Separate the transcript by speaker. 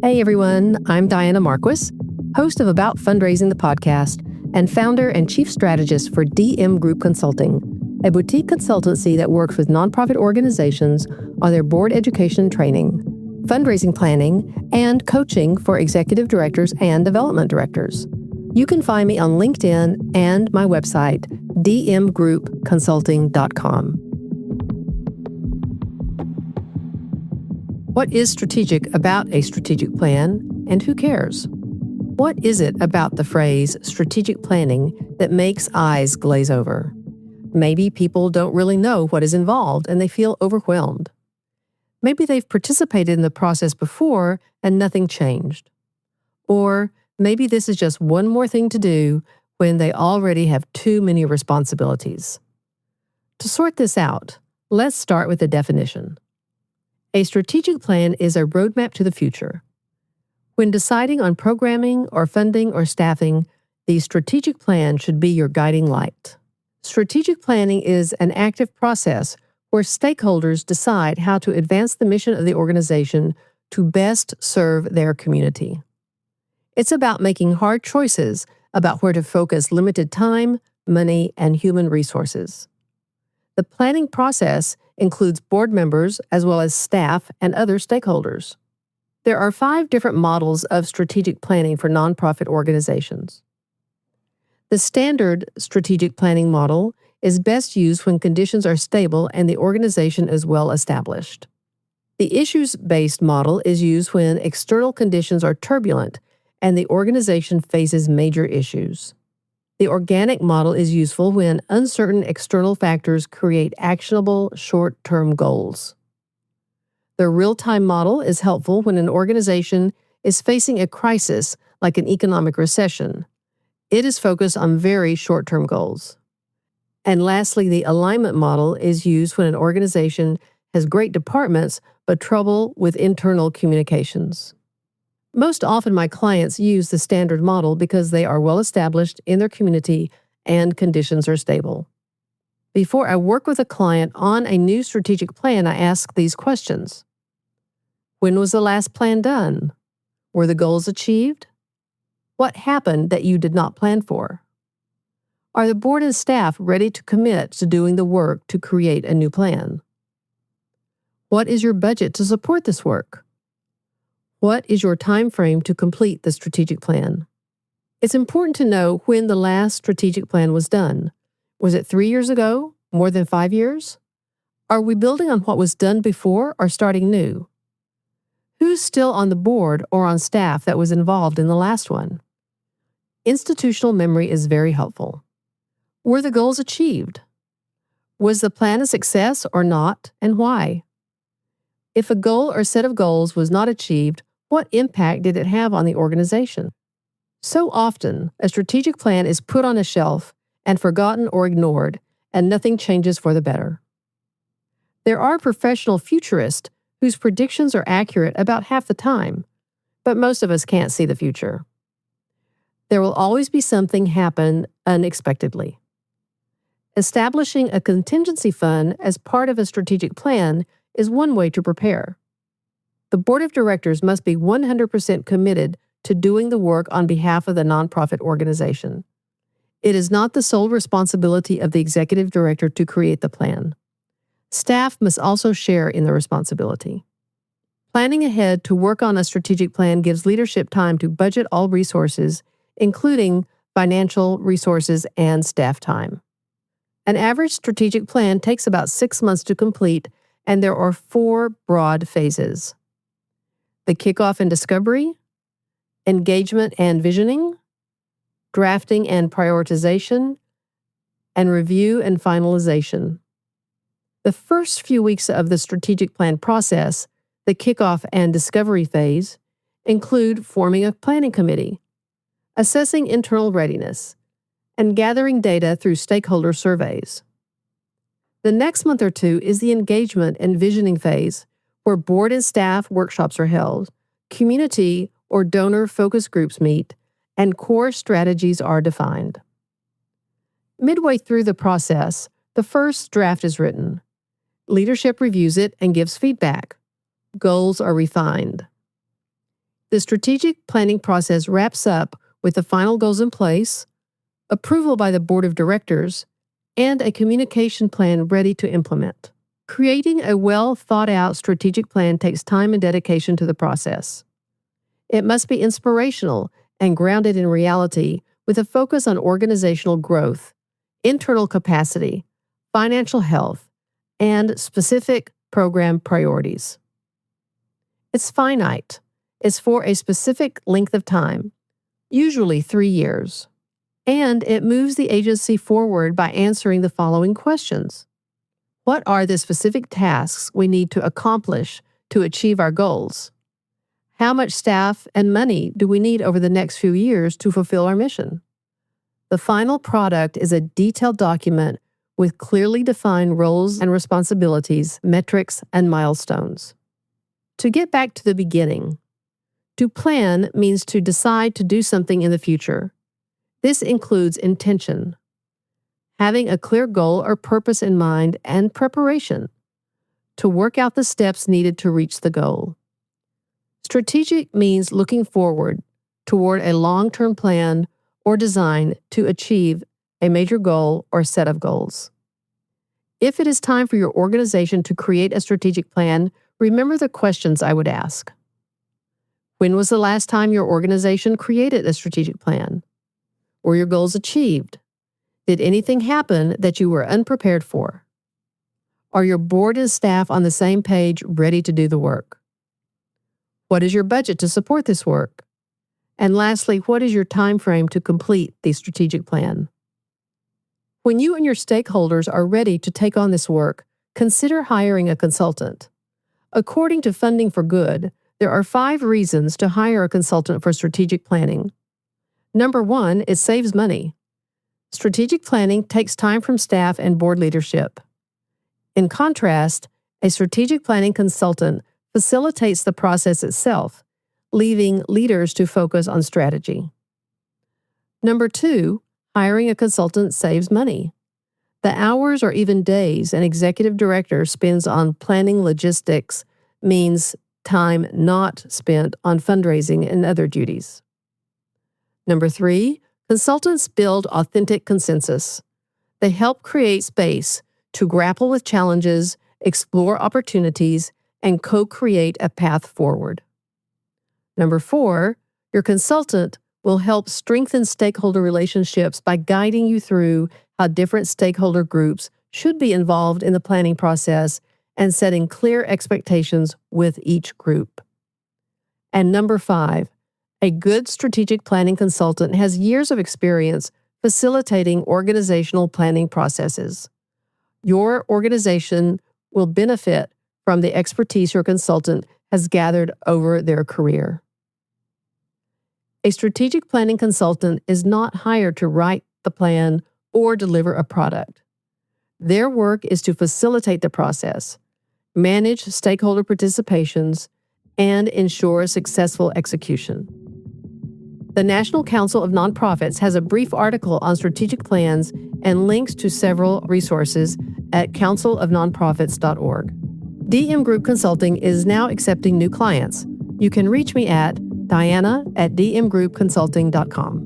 Speaker 1: Hey everyone, I'm Diana Marquis, host of About Fundraising the podcast, and founder and chief strategist for DM Group Consulting, a boutique consultancy that works with nonprofit organizations on their board education training, fundraising planning, and coaching for executive directors and development directors. You can find me on LinkedIn and my website, dmgroupconsulting.com. What is strategic about a strategic plan, and who cares? What is it about the phrase strategic planning that makes eyes glaze over? Maybe people don't really know what is involved and they feel overwhelmed. Maybe they've participated in the process before and nothing changed. Or maybe this is just one more thing to do when they already have too many responsibilities. To sort this out, let's start with the definition. A strategic plan is a roadmap to the future. When deciding on programming or funding or staffing, the strategic plan should be your guiding light. Strategic planning is an active process where stakeholders decide how to advance the mission of the organization to best serve their community. It's about making hard choices about where to focus limited time, money, and human resources. The planning process includes board members as well as staff and other stakeholders. There are 5 different models of strategic planning for nonprofit organizations. The standard strategic planning model is best used when conditions are stable and the organization is well established. The issues-based model is used when external conditions are turbulent and the organization faces major issues. The organic model is useful when uncertain external factors create actionable short-term goals. The real-time model is helpful when an organization is facing a crisis like an economic recession. It is focused on very short-term goals. And lastly, the alignment model is used when an organization has great departments but trouble with internal communications. Most often, my clients use the standard model because they are well established in their community and conditions are stable. Before I work with a client on a new strategic plan, I ask these questions. When was the last plan done? Were the goals achieved? What happened that you did not plan for? Are the board and staff ready to commit to doing the work to create a new plan? What is your budget to support this work? What is your time frame to complete the strategic plan? It's important to know when the last strategic plan was done. Was it 3 years ago? More than 5 years? Are we building on what was done before or starting new? Who's still on the board or on staff that was involved in the last one? Institutional memory is very helpful. Were the goals achieved? Was the plan a success or not, and why? If a goal or set of goals was not achieved, what impact did it have on the organization? So often, a strategic plan is put on a shelf and forgotten or ignored, and nothing changes for the better. There are professional futurists whose predictions are accurate about half the time, but most of us can't see the future. There will always be something happen unexpectedly. Establishing a contingency fund as part of a strategic plan is one way to prepare. The board of directors must be 100% committed to doing the work on behalf of the nonprofit organization. It is not the sole responsibility of the executive director to create the plan. Staff must also share in the responsibility. Planning ahead to work on a strategic plan gives leadership time to budget all resources, including financial resources and staff time. An average strategic plan takes about 6 months to complete, and there are 4 broad phases. The kickoff and discovery, engagement and visioning, drafting and prioritization, and review and finalization. The first few weeks of the strategic plan process, the kickoff and discovery phase, include forming a planning committee, assessing internal readiness, and gathering data through stakeholder surveys. The next month or 2 is the engagement and visioning phase, where board and staff workshops are held, community or donor focus groups meet, and core strategies are defined. Midway through the process, the first draft is written. Leadership reviews it and gives feedback. Goals are refined. The strategic planning process wraps up with the final goals in place, approval by the board of directors, and a communication plan ready to implement. Creating a well-thought-out strategic plan takes time and dedication to the process. It must be inspirational and grounded in reality with a focus on organizational growth, internal capacity, financial health, and specific program priorities. It's finite. It's for a specific length of time, usually 3 years. And it moves the agency forward by answering the following questions. What are the specific tasks we need to accomplish to achieve our goals? How much staff and money do we need over the next few years to fulfill our mission? The final product is a detailed document with clearly defined roles and responsibilities, metrics, and milestones. To get back to the beginning, to plan means to decide to do something in the future. This includes intention, having a clear goal or purpose in mind, and preparation to work out the steps needed to reach the goal. Strategic means looking forward toward a long-term plan or design to achieve a major goal or set of goals. If it is time for your organization to create a strategic plan, remember the questions I would ask. When was the last time your organization created a strategic plan? Were your goals achieved? Did anything happen that you were unprepared for? Are your board and staff on the same page, ready to do the work? What is your budget to support this work? And lastly, what is your time frame to complete the strategic plan? When you and your stakeholders are ready to take on this work, consider hiring a consultant. According to Funding for Good, there are 5 reasons to hire a consultant for strategic planning. Number 1, it saves money. Strategic planning takes time from staff and board leadership. In contrast, a strategic planning consultant facilitates the process itself, leaving leaders to focus on strategy. Number 2, hiring a consultant saves money. The hours or even days an executive director spends on planning logistics means time not spent on fundraising and other duties. Number 3, consultants build authentic consensus. They help create space to grapple with challenges, explore opportunities, and co-create a path forward. Number 4, your consultant will help strengthen stakeholder relationships by guiding you through how different stakeholder groups should be involved in the planning process and setting clear expectations with each group. And number 5, a good strategic planning consultant has years of experience facilitating organizational planning processes. Your organization will benefit from the expertise your consultant has gathered over their career. A strategic planning consultant is not hired to write the plan or deliver a product. Their work is to facilitate the process, manage stakeholder participations, and ensure successful execution. The National Council of Nonprofits has a brief article on strategic plans and links to several resources at councilofnonprofits.org. DM Group Consulting is now accepting new clients. You can reach me at diana@dmgroupconsulting.com.